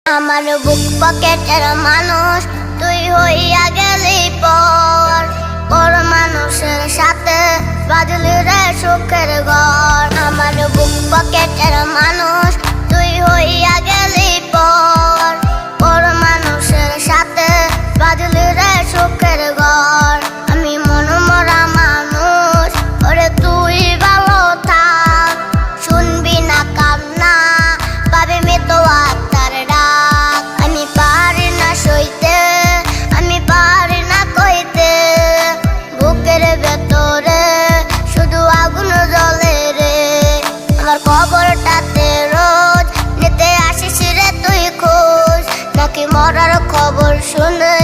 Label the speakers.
Speaker 1: আমার বুক পকেটের মানুষ তুই হইয়া গেলি পর মানুষের সাথে বাজলি রে সুখের ঘর। আমার বুক পকেটের মানুষ তুই হইয়া গেলি পর মানুষের সাথে বাজলি রে সুখের ঘর। আমি মনমরা মানুষ ওরে তুই ভালো থাক, শুনবি না কান্না পাবে মৃত্যু আত্মার ডাক। আমি পারি না সইতে, আমি পারি না কইতে, বুকের ভেতরে শুধু আগুন জ্বলে রে। আমার খবরটাতে রোজ নিতে আসিস রে তুই খোঁজ, নাকি মরার খবর শুনে